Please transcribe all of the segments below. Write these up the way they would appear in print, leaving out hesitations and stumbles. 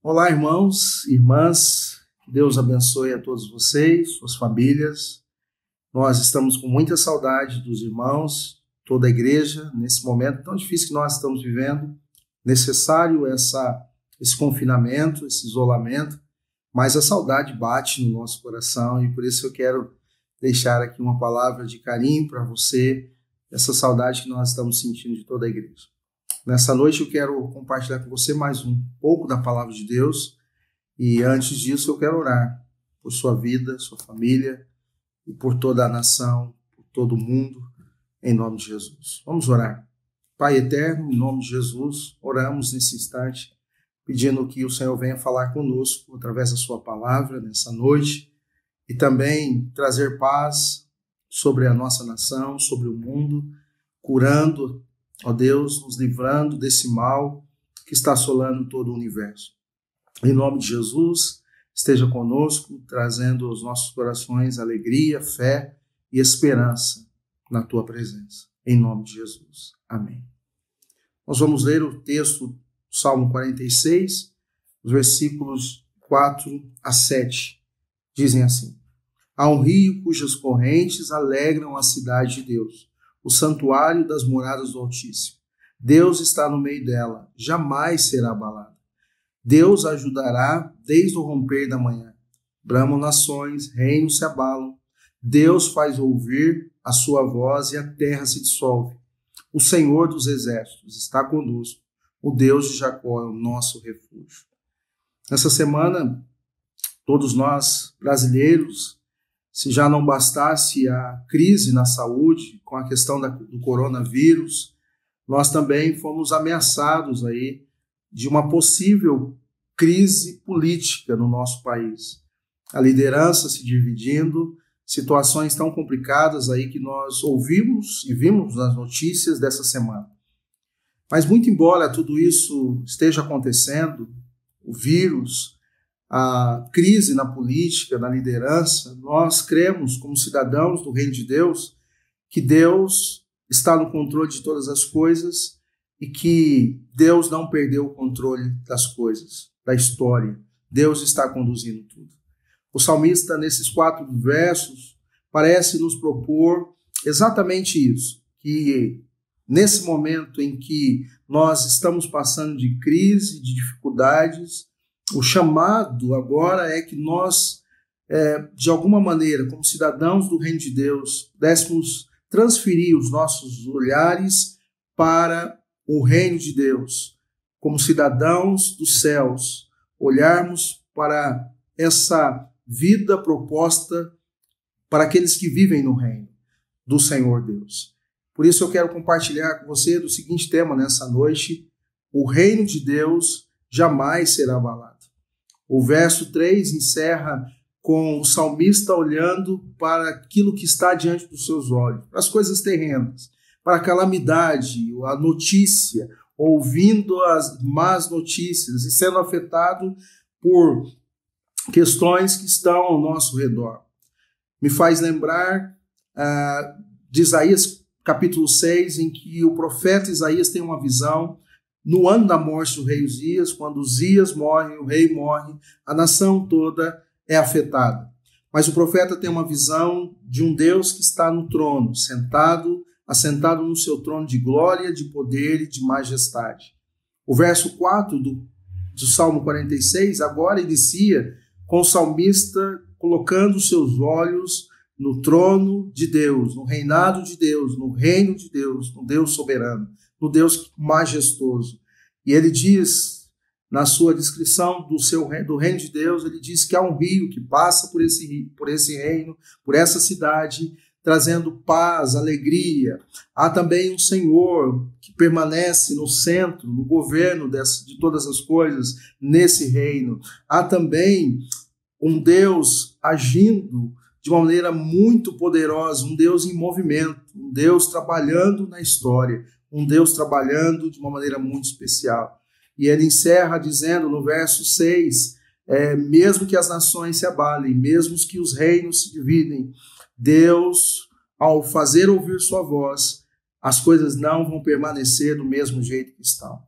Olá, irmãos e irmãs, que Deus abençoe a todos vocês, suas famílias. Nós estamos com muita saudade dos irmãos, toda a igreja, nesse momento tão difícil que nós estamos vivendo. Necessário esse confinamento, esse isolamento, mas a saudade bate no nosso coração e por isso eu quero deixar aqui uma palavra de carinho para você, essa saudade que nós estamos sentindo de toda a igreja. Nessa noite eu quero compartilhar com você mais um pouco da palavra de Deus e antes disso eu quero orar por sua vida, sua família e por toda a nação, por todo o mundo, em nome de Jesus. Vamos orar. Pai eterno, em nome de Jesus, oramos nesse instante, pedindo que o Senhor venha falar conosco através da sua palavra nessa noite e também trazer paz sobre a nossa nação, sobre o mundo, curando, ó Deus, nos livrando desse mal que está assolando todo o universo. Em nome de Jesus, esteja conosco, trazendo aos nossos corações alegria, fé e esperança na tua presença. Em nome de Jesus. Amém. Nós vamos ler o texto do Salmo 46, os versículos 4 a 7. Dizem assim: Há um rio cujas correntes alegram a cidade de Deus, o santuário das moradas do Altíssimo. Deus está no meio dela, jamais será abalada. Deus a ajudará desde o romper da manhã. Bramam nações, reinos se abalam. Deus faz ouvir a sua voz e a terra se dissolve. O Senhor dos exércitos está conosco. O Deus de Jacó é o nosso refúgio. Nessa semana, todos nós, brasileiros, se já não bastasse a crise na saúde com a questão do coronavírus, nós também fomos ameaçados aí de uma possível crise política no nosso país. A liderança se dividindo, situações tão complicadas aí que nós ouvimos e vimos nas notícias dessa semana. Mas muito embora tudo isso esteja acontecendo, o vírus, a crise na política, na liderança, nós cremos como cidadãos do Reino de Deus que Deus está no controle de todas as coisas e que Deus não perdeu o controle das coisas, da história. Deus está conduzindo tudo. O salmista, nesses 4 versos, parece nos propor exatamente isso, que nesse momento em que nós estamos passando de crise, de dificuldades, o chamado agora é que nós, de alguma maneira, como cidadãos do Reino de Deus, pudéssemos transferir os nossos olhares para o Reino de Deus, como cidadãos dos céus, olharmos para essa vida proposta para aqueles que vivem no Reino do Senhor Deus. Por isso eu quero compartilhar com você do seguinte tema nessa noite: o Reino de Deus jamais será abalado. O verso 3 encerra com o salmista olhando para aquilo que está diante dos seus olhos, para as coisas terrenas, para a calamidade, a notícia, ouvindo as más notícias e sendo afetado por questões que estão ao nosso redor. Me faz lembrar de Isaías capítulo 6, em que o profeta Isaías tem uma visão no ano da morte do rei Uzias, quando Uzias morre, o rei morre, a nação toda é afetada. Mas o profeta tem uma visão de um Deus que está no trono, assentado no seu trono de glória, de poder e de majestade. O verso 4 do Salmo 46 agora inicia com o salmista colocando seus olhos no trono de Deus, no reinado de Deus, no reino de Deus, no Deus soberano, no Deus majestoso. E ele diz, na sua descrição do reino de Deus, ele diz que há um rio que passa por esse reino, por essa cidade, trazendo paz, alegria. Há também um Senhor que permanece no centro, no governo de todas as coisas, nesse reino. Há também um Deus agindo de uma maneira muito poderosa, um Deus em movimento, um Deus trabalhando na história, um Deus trabalhando de uma maneira muito especial. E ele encerra dizendo no verso 6, mesmo que as nações se abalem, mesmo que os reinos se dividem, Deus, ao fazer ouvir sua voz, as coisas não vão permanecer do mesmo jeito que estão.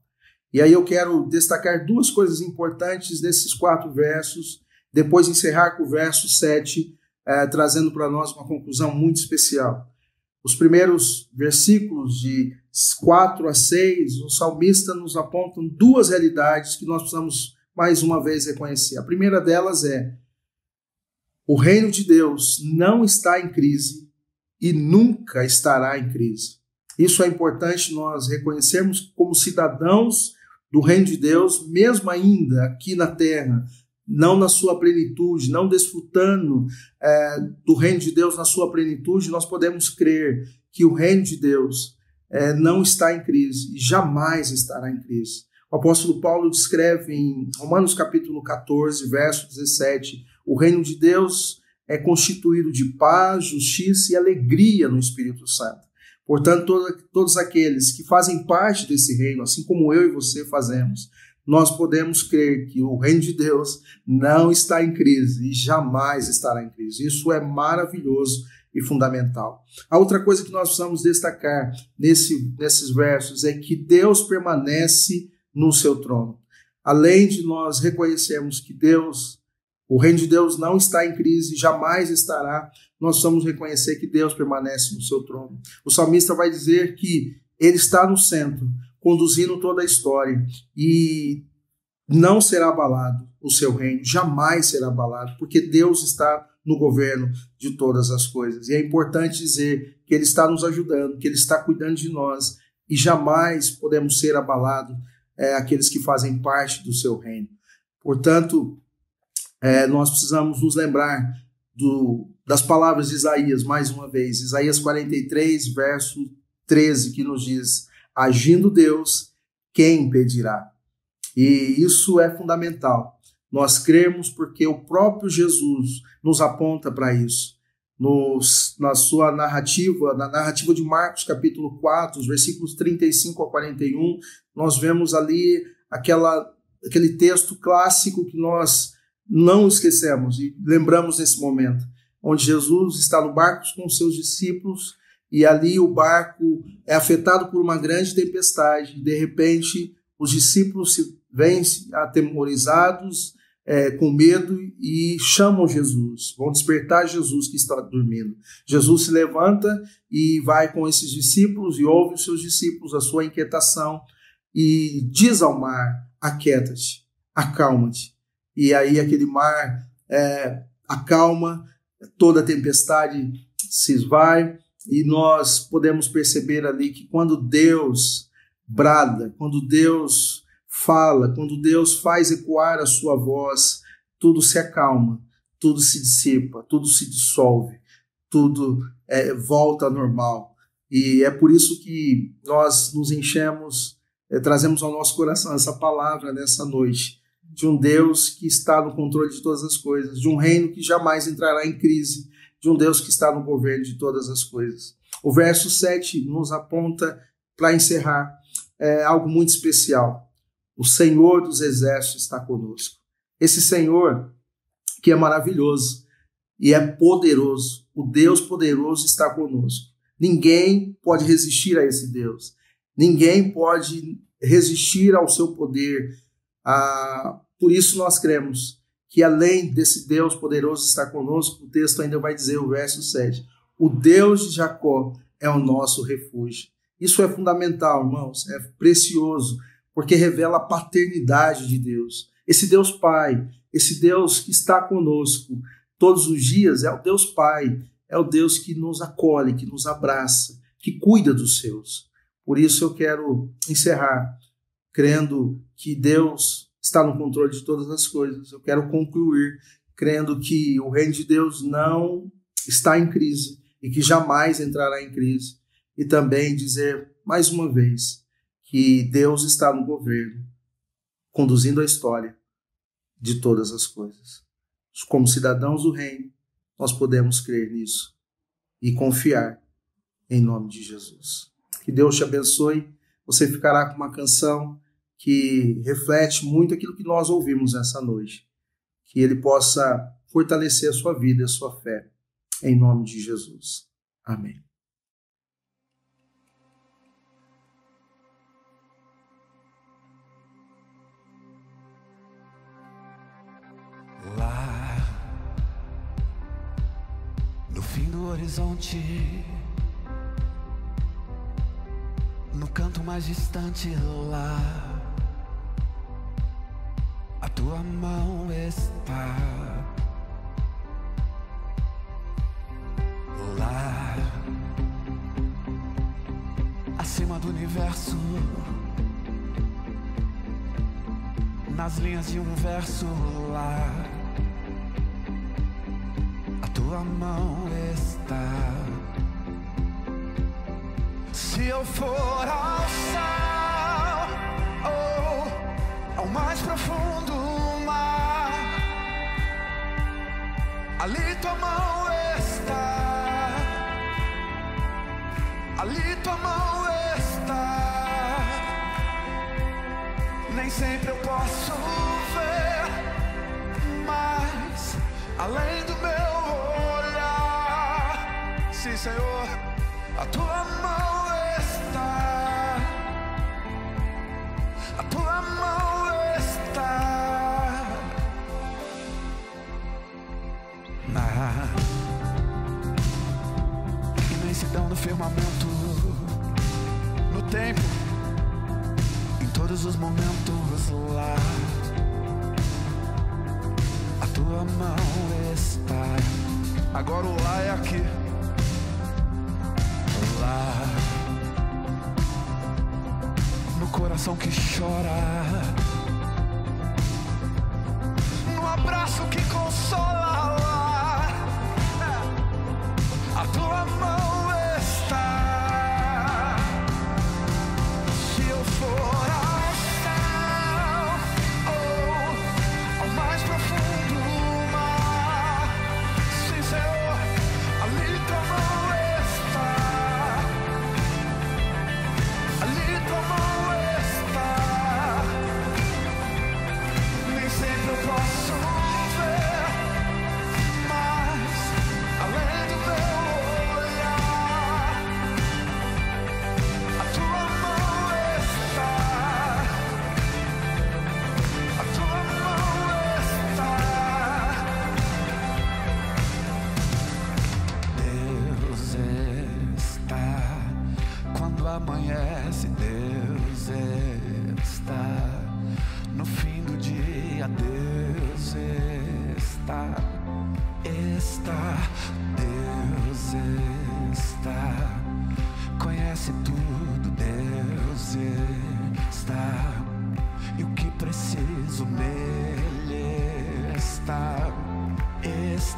E aí eu quero destacar duas coisas importantes desses 4 versos, depois encerrar com o verso 7, trazendo para nós uma conclusão muito especial. Os primeiros versículos de 4 a 6, o salmista nos apontam 2 realidades que nós precisamos mais uma vez reconhecer. A primeira delas é: o reino de Deus não está em crise e nunca estará em crise. Isso é importante nós reconhecermos como cidadãos do reino de Deus, mesmo ainda aqui na terra, não na sua plenitude, não desfrutando do reino de Deus na sua plenitude, nós podemos crer que o reino de Deus não está em crise e jamais estará em crise. O apóstolo Paulo descreve em Romanos capítulo 14, verso 17, o reino de Deus é constituído de paz, justiça e alegria no Espírito Santo. Portanto, todos aqueles que fazem parte desse reino, assim como eu e você fazemos, nós podemos crer que o reino de Deus não está em crise e jamais estará em crise. Isso é maravilhoso e fundamental. A outra coisa que nós precisamos destacar nesses versos é que Deus permanece no seu trono. Além de nós reconhecermos que o reino de Deus não está em crise, jamais estará, nós vamos reconhecer que Deus permanece no seu trono. O salmista vai dizer que ele está no centro, conduzindo toda a história, e não será abalado o seu reino, jamais será abalado, porque Deus está no governo de todas as coisas. E é importante dizer que Ele está nos ajudando, que Ele está cuidando de nós, e jamais podemos ser abalados aqueles que fazem parte do seu reino. Portanto, nós precisamos nos lembrar das palavras de Isaías, mais uma vez, Isaías 43, verso 13, que nos diz: agindo Deus, quem impedirá? E isso é fundamental. Nós cremos porque o próprio Jesus nos aponta para isso. Na sua narrativa, na narrativa de Marcos, capítulo 4, os versículos 35 a 41, nós vemos ali aquele texto clássico que nós não esquecemos e lembramos nesse momento, onde Jesus está no barco com os seus discípulos e ali o barco é afetado por uma grande tempestade. De repente, os discípulos se veem atemorizados, com medo, e chamam Jesus, vão despertar Jesus que está dormindo. Jesus se levanta e vai com esses discípulos e ouve os seus discípulos, a sua inquietação, e diz ao mar: aquieta-te, acalma-te. E aí aquele mar acalma, toda a tempestade se esvai, e nós podemos perceber ali que quando Deus brada, quando Deus fala, quando Deus faz ecoar a sua voz, tudo se acalma, tudo se dissipa, tudo se dissolve, tudo volta ao normal. E é por isso que nós nos enchemos, trazemos ao nosso coração essa palavra nessa noite, de um Deus que está no controle de todas as coisas, de um reino que jamais entrará em crise, de um Deus que está no governo de todas as coisas. O verso 7 nos aponta, para encerrar, algo muito especial. O Senhor dos Exércitos está conosco. Esse Senhor que é maravilhoso e é poderoso, o Deus poderoso está conosco. Ninguém pode resistir a esse Deus. Ninguém pode resistir ao seu poder. Por isso nós cremos que além desse Deus poderoso estar conosco, o texto ainda vai dizer, o verso 7, o Deus de Jacó é o nosso refúgio. Isso é fundamental, irmãos, é precioso, porque revela a paternidade de Deus. Esse Deus Pai, esse Deus que está conosco todos os dias, é o Deus Pai, é o Deus que nos acolhe, que nos abraça, que cuida dos seus. Por isso eu quero encerrar crendo que Deus está no controle de todas as coisas. Eu quero concluir crendo que o reino de Deus não está em crise e que jamais entrará em crise. E também dizer mais uma vez que Deus está no governo, conduzindo a história de todas as coisas. Como cidadãos do reino, nós podemos crer nisso e confiar em nome de Jesus. Que Deus te abençoe. Você ficará com uma canção que reflete muito aquilo que nós ouvimos nessa noite. Que Ele possa fortalecer a sua vida e a sua fé. Em nome de Jesus. Amém. fim do horizonte, no canto mais distante lá, a tua mão está. Lá, acima do universo, nas linhas de um verso lá, a tua mão está. Se eu for ao céu, ou ao mais profundo mar, ali tua mão está, ali tua mão está. Nem sempre eu posso ver, mas além do meu olhar, sim, Senhor, a tua mão está, a tua mão está na imensidão do firmamento, no tempo, em todos os momentos lá, a tua mão está. Agora o lá é aqui. Lá, no coração que chora, no abraço que consola lá, a tua mão está. Se eu for ao céu, ou ao mais profundo mar, sim, Senhor, ali tua mão está, ali tua mão está. Nem sempre eu posso ver, mas além do meu olhar, a tua mão está, a tua mão está. Deus está quando amanhece, Deus está no fim do dia, Deus está, Deus está, conhece tudo, Deus está, e o que preciso nele está, Deus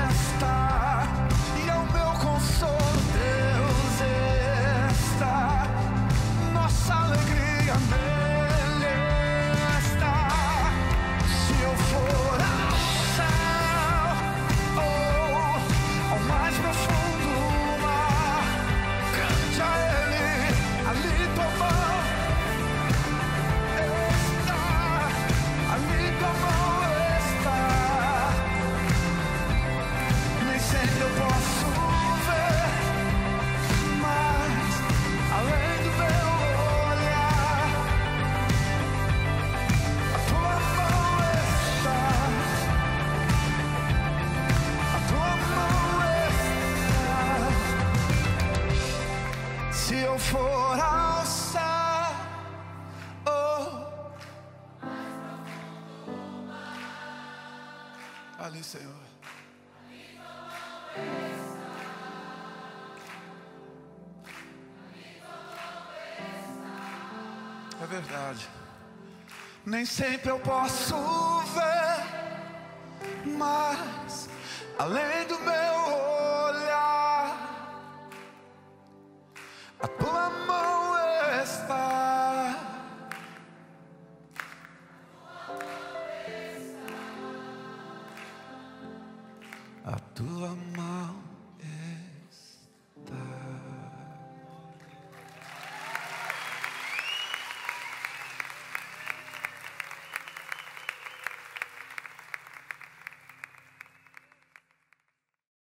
está, e é o meu consolo, Deus está, nossa alegria nele está. Se eu for ao céu, ou ao mais profundo mar, cante a ele, ali tua mão está, ali tua mão está. Nem sempre eu posso ver, mas além do meu olhar, a tua mão está, a tua mão está. Se eu for ao céu, ali, Senhor, é verdade. Nem sempre eu posso ver, mas além do meu olhar, a tua mão está, a tua mão